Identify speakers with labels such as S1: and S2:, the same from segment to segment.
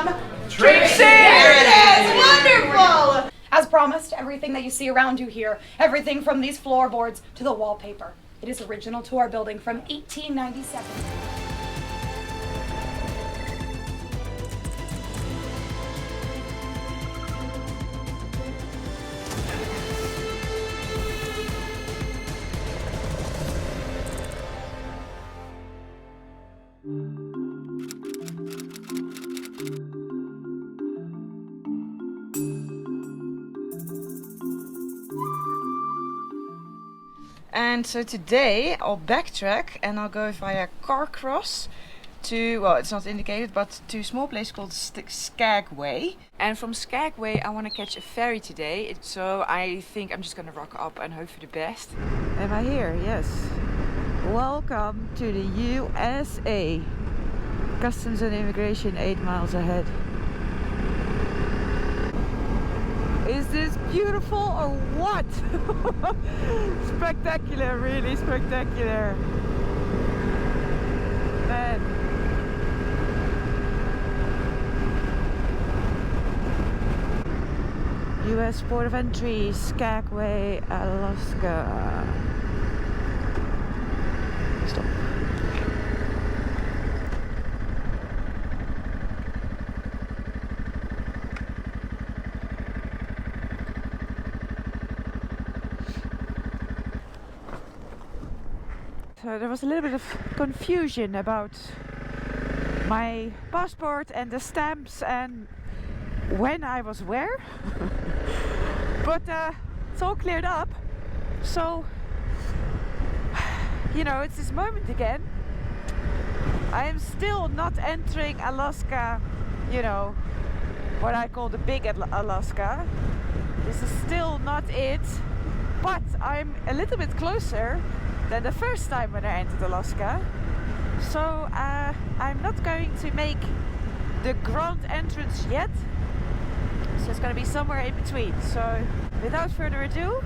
S1: from Trixie! There it is! Wonderful! As promised, everything that you see around you here, everything from these floorboards to the wallpaper, it is original to our building from 1897.
S2: And so today I'll backtrack and I'll go via Carcross to, well, it's not indicated, but to a small place called Skagway. And from Skagway I want to catch a ferry today, so I think I'm just going to rock up and hope for the best. Am I here? Yes. Welcome to the USA. Customs and Immigration 8 miles ahead. Is this beautiful or what? Spectacular, really spectacular. Man. US port of entry, Skagway, Alaska. Stop. So there was a little bit of confusion about my passport and the stamps and when I was where. But it's all cleared up. So, you know, it's this moment again. I am still not entering Alaska, you know, what I call the big Alaska. This is still not it. But I'm a little bit closer than the first time when I entered Alaska. So I'm not going to make the grand entrance yet. So it's going to be somewhere in between. So without further ado,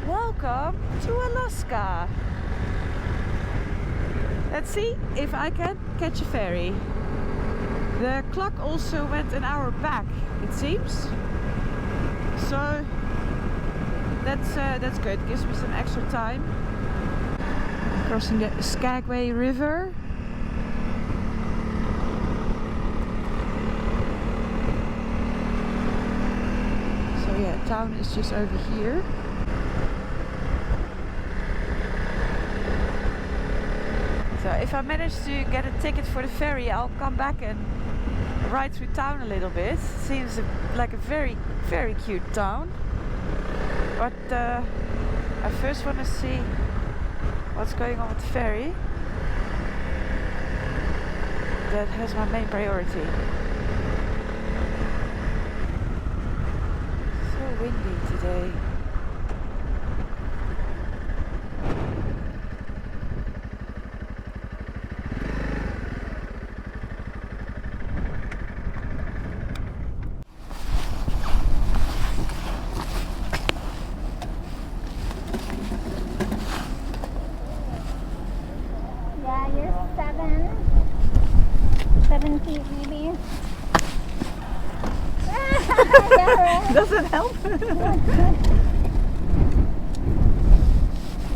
S2: welcome to Alaska. Let's see if I can catch a ferry. The clock also went an hour back, it seems. So that's good. Gives me some extra time. Crossing the Skagway River. So yeah, town is just over here. So if I manage to get a ticket for the ferry, I'll come back and ride through town a little bit. Seems like a very, very cute town. But I first want to see what's going on with the ferry. That has my main priority. So windy today. Doesn't help.
S3: Yeah,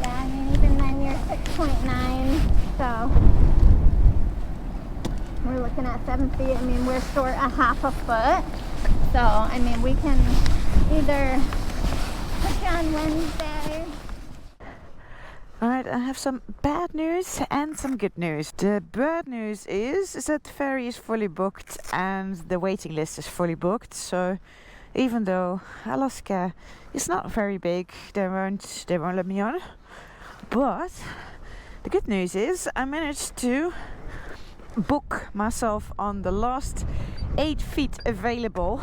S3: I mean, even then you're 6.9, so we're looking at 7 feet. I mean, we're short a half a foot. So, I mean, we can either put you on Wednesday.
S2: Alright, I have some bad news and some good news. The bad news is that the ferry is fully booked and the waiting list is fully booked. So even though Alaska is not very big, they won't let me on. But the good news is I managed to book myself on the last 8 feet available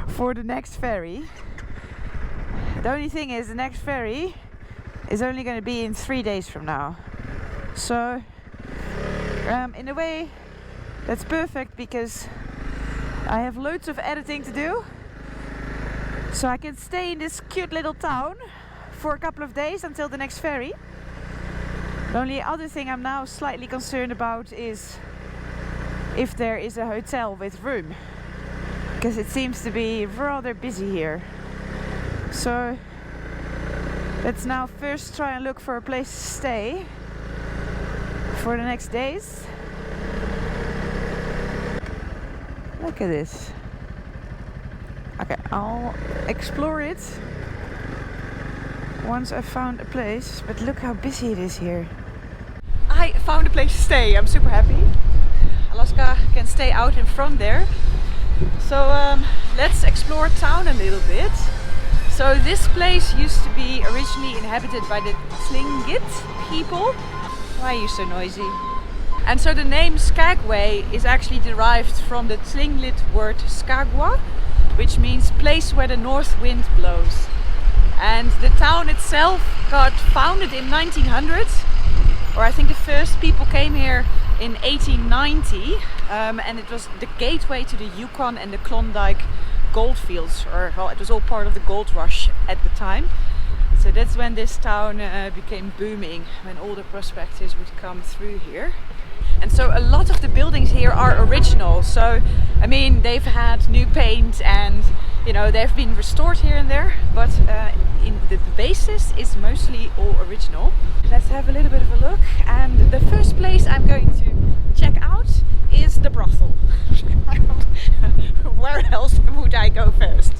S2: for the next ferry. The only thing is the next ferry is only going to be in 3 days from now. So in a way that's perfect because I have loads of editing to do, so I can stay in this cute little town for a couple of days until the next ferry. The only other thing I'm now slightly concerned about is if there is a hotel with room, because it seems to be rather busy here. So let's now first try and look for a place to stay for the next days. Look at this. Okay, I'll explore it once I've found a place, but look how busy it is here. I found a place to stay. I'm super happy. Alaska can stay out in front there. So let's explore town a little bit. So this place used to be originally inhabited by the Tlingit people. Why are you so noisy? And so the name Skagway is actually derived from the Tlingit word Skagwa, which means place where the north wind blows. And the town itself got founded in 1900, or I think the first people came here in 1890, and it was the gateway to the Yukon and the Klondike goldfields, or well, it was all part of the gold rush at the time. So that's when this town became booming, when all the prospectors would come through here. And so a lot of the buildings here are original. So I mean, they've had new paint and you know, they've been restored here and there, but in the basis is mostly all original. Let's have a little bit of a look, and the first place I'm going to check out is the brothel. Where else would I go first?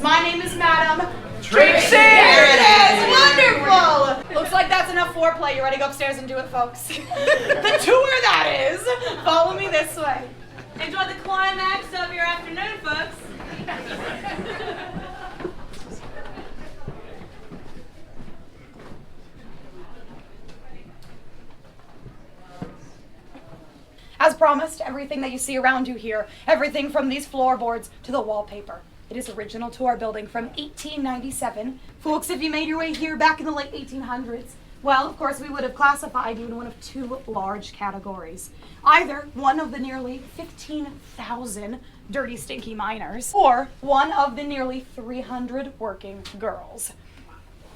S1: My name is Madam
S4: Trixie!
S1: There it is! Wonderful! Looks like that's enough foreplay. You ready to go upstairs and do it, folks? The tour, that is! Follow me this way.
S5: Enjoy the climax of your afternoon, folks.
S1: As promised, everything that you see around you here, everything from these floorboards to the wallpaper, it is original to our building from 1897. Folks, if you made your way here back in the late 1800s, well, of course, we would have classified you in one of two large categories. Either one of the nearly 15,000 dirty, stinky miners, or one of the nearly 300 working girls.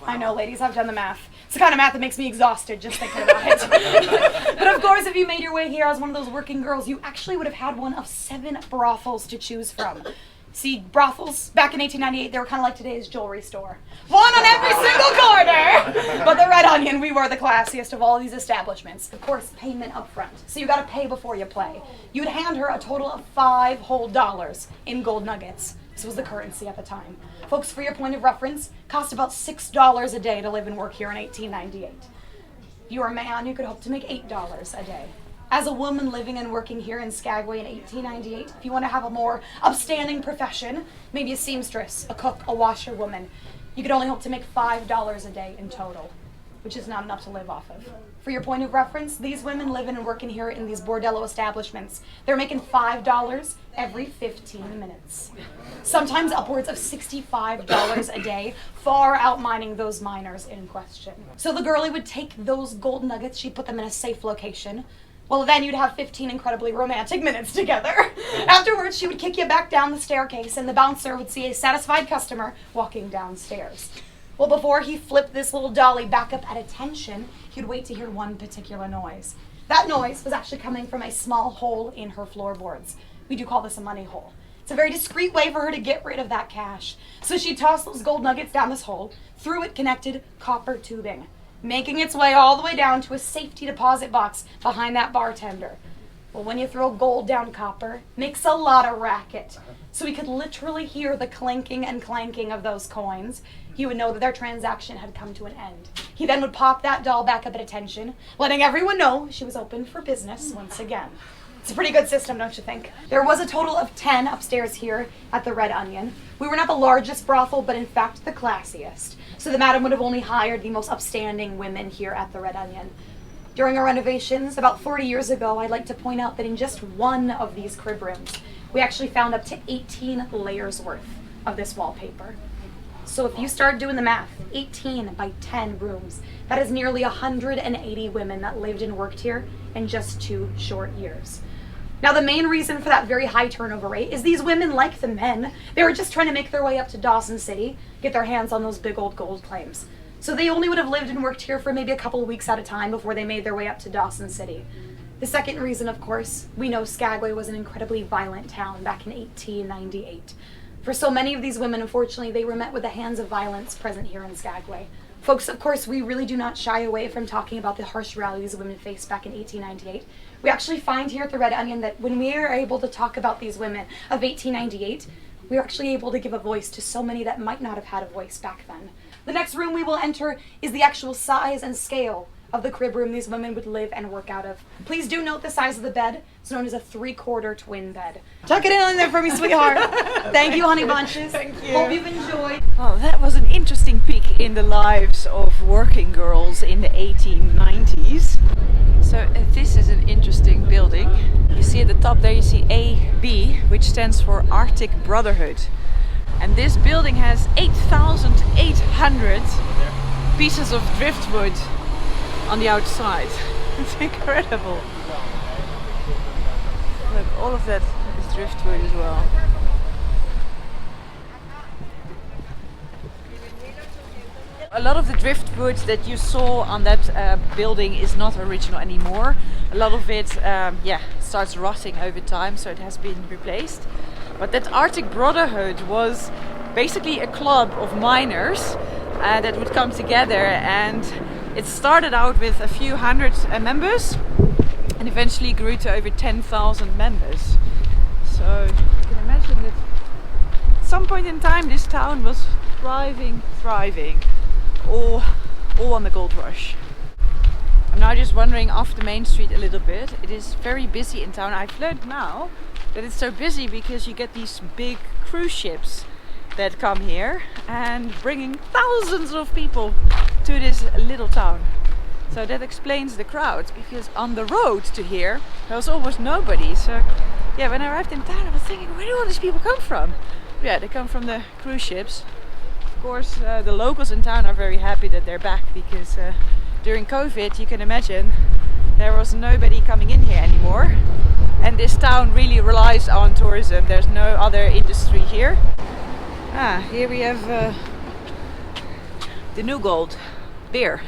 S1: I know, ladies, I've done the math. It's the kind of math that makes me exhausted just thinking about it. But of course, if you made your way here as one of those working girls, you actually would have had one of 7 brothels to choose from. See, brothels, back in 1898, they were kind of like today's jewelry store. One on every single corner! But the Red Onion, we were the classiest of all these establishments. Of course, payment up front. So you gotta pay before you play. You would hand her a total of $5 whole in gold nuggets. This was the currency at the time. Folks, for your point of reference, cost about $6 a day to live and work here in 1898. If you were a man, you could hope to make $8 a day. As a woman living and working here in Skagway in 1898, if you want to have a more upstanding profession, maybe a seamstress, a cook, a washerwoman, you could only hope to make $5 a day in total, which is not enough to live off of. For your point of reference, these women living and working here in these bordello establishments, they're making $5 every 15 minutes. Sometimes upwards of $65 a day, far outmining those miners in question. So the girlie would take those gold nuggets, she'd put them in a safe location. Well, then you'd have 15 incredibly romantic minutes together. Afterwards, she would kick you back down the staircase, and the bouncer would see a satisfied customer walking downstairs. Well, before he flipped this little dolly back up at attention, he'd wait to hear one particular noise. That noise was actually coming from a small hole in her floorboards. We do call this a money hole. It's a very discreet way for her to get rid of that cash. So she'd toss those gold nuggets down this hole. Through it connected copper tubing, making its way all the way down to a safety deposit box behind that bartender. Well, when you throw gold down copper, it makes a lot of racket. So we could literally hear the clinking and clanking of those coins. He would know that their transaction had come to an end. He then would pop that doll back up at attention, letting everyone know she was open for business once again. It's a pretty good system, don't you think? There was a total of 10 upstairs here at the Red Onion. We were not the largest brothel, but in fact the classiest. So the madam would have only hired the most upstanding women here at the Red Onion. During our renovations, about 40 years ago, I'd like to point out that in just one of these crib rooms, we actually found up to 18 layers worth of this wallpaper. So if you start doing the math, 18 by 10 rooms, that is nearly 180 women that lived and worked here in just 2 short years. Now, the main reason for that very high turnover rate is these women, like the men, they were just trying to make their way up to Dawson City, get their hands on those big old gold claims. So they only would have lived and worked here for maybe a couple of weeks at a time before they made their way up to Dawson City. The second reason, of course, we know Skagway was an incredibly violent town back in 1898. For so many of these women, unfortunately, they were met with the hands of violence present here in Skagway. Folks, of course, we really do not shy away from talking about the harsh realities women faced back in 1898. We actually find here at the Red Onion that when we are able to talk about these women of 1898, we are actually able to give a voice to so many that might not have had a voice back then. The next room we will enter is the actual size and scale of the crib room these women would live and work out of. Please do note the size of the bed. It's known as a 3/4 twin bed. Tuck it in there for me, sweetheart. Thank you, honey bunches.
S4: Thank you.
S1: Hope you've enjoyed.
S4: Well, that was an interesting peek in the lives of working girls in the 1890s. So this is an interesting building. You see at the top there, you see AB, which stands for Arctic Brotherhood. And this building has 8,800 pieces of driftwood on the outside. It's incredible. Look, all of that is driftwood as well. A lot of the driftwood that you saw on that building is not original anymore. A lot of it starts rotting over time, so it has been replaced. But that Arctic Brotherhood was basically a club of miners that would come together, and it started out with a few hundred members and eventually grew to over 10,000 members. So you can imagine that at some point in time this town was thriving, all on the gold rush. I'm now just wandering off the main street a little bit. It is very busy in town. I've learned now that it's so busy because you get these big cruise ships that come here and bringing thousands of people to this little town. So that explains the crowds, because on the road to here there was almost nobody. So yeah, when I arrived in town I was thinking, where do all these people come from? Yeah, they come from the cruise ships. Of course, the locals in town are very happy that they're back, because during COVID, you can imagine, there was nobody coming in here anymore. And this town really relies on tourism. There's no other industry here. Here we have the New Gold beer.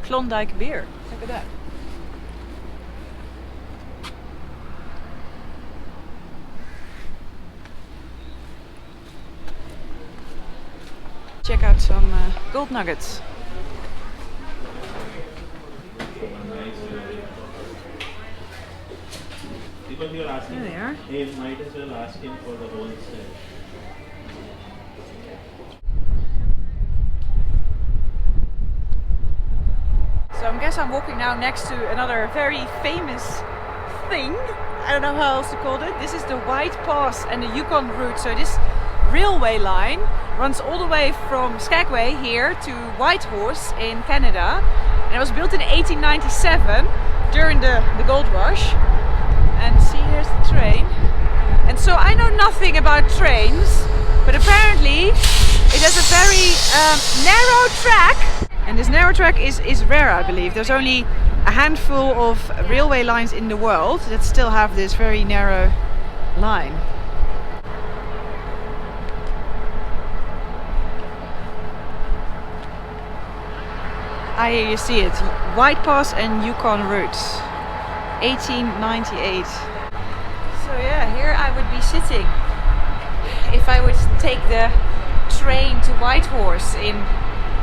S4: Klondike beer. Look at that. Check out some gold nuggets.
S6: Because you're asking,
S4: There they are.
S6: they might as well ask him for the whole set.
S4: So I guess I'm walking now next to another very famous thing. I don't know how else to call it. This is the White Pass and the Yukon route. So this railway line runs all the way from Skagway here to Whitehorse in Canada. And it was built in 1897 during the gold rush. And see, here's the train. And so I know nothing about trains, but apparently it has a very narrow track. And this narrow track is rare, I believe. There's only a handful of railway lines in the world that still have this very narrow line. Here you see it, White Pass and Yukon routes, 1898. So yeah, here I would be sitting if I would take the train to Whitehorse in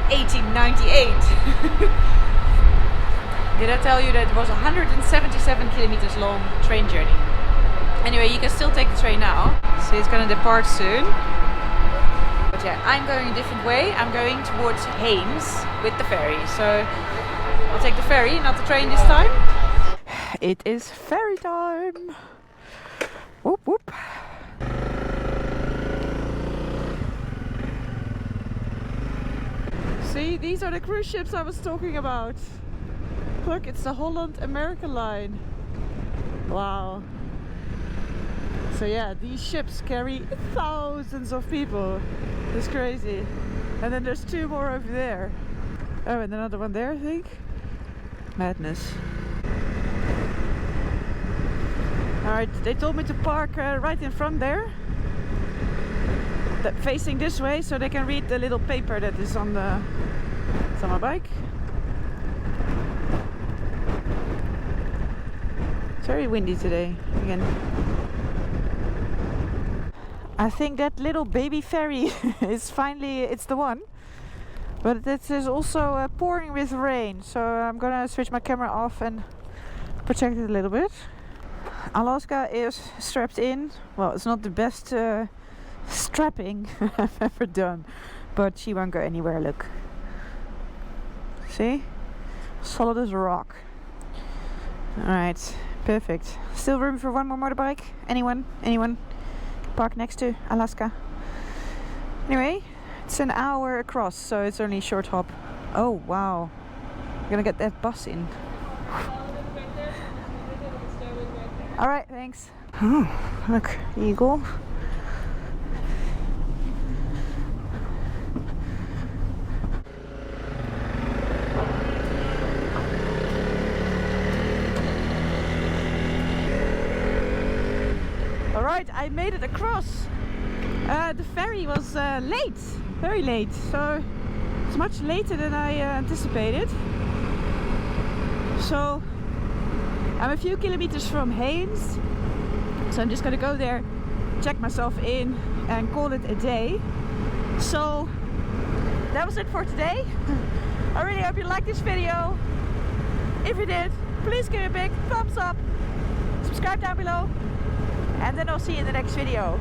S4: 1898. Did I tell you that it was 177 kilometers long train journey? Anyway, you can still take the train now, so it's gonna depart soon. But yeah, I'm going a different way. I'm going towards Haines with the ferry. So I'll take the ferry, not the train this time.
S2: It is ferry time. Whoop whoop. See, these are the cruise ships I was talking about. Look, it's the Holland America line. Wow. So yeah, these ships carry thousands of people. It's crazy. And then there's two more over there. Oh, and another one there, I think. Madness. Alright, they told me to park right in front there. Facing this way, so they can read the little paper that is on the It's on my bike. It's very windy today again. I think that little baby ferry is finally, it's the one. But it is also pouring with rain, so I'm gonna switch my camera off and protect it a little bit. Alaska is strapped in. Well, it's not the best strapping I've ever done, but she won't go anywhere, look. See? Solid as a rock. Alright, perfect. Still room for one more motorbike? Anyone? Anyone? Park next to Alaska. Anyway, it's an hour across, so it's only a short hop. Oh wow, I'm gonna get that bus in. Alright, thanks. Oh, look, eagle. Alright, I made it across. The ferry was late, very late, so it's much later than I anticipated. So I'm a few kilometers from Haines, so I'm just gonna go there, check myself in and call it a day. So that was it for today. I really hope you liked this video. If you did, please give it a big thumbs up, subscribe down below, and then I'll see you in the next video.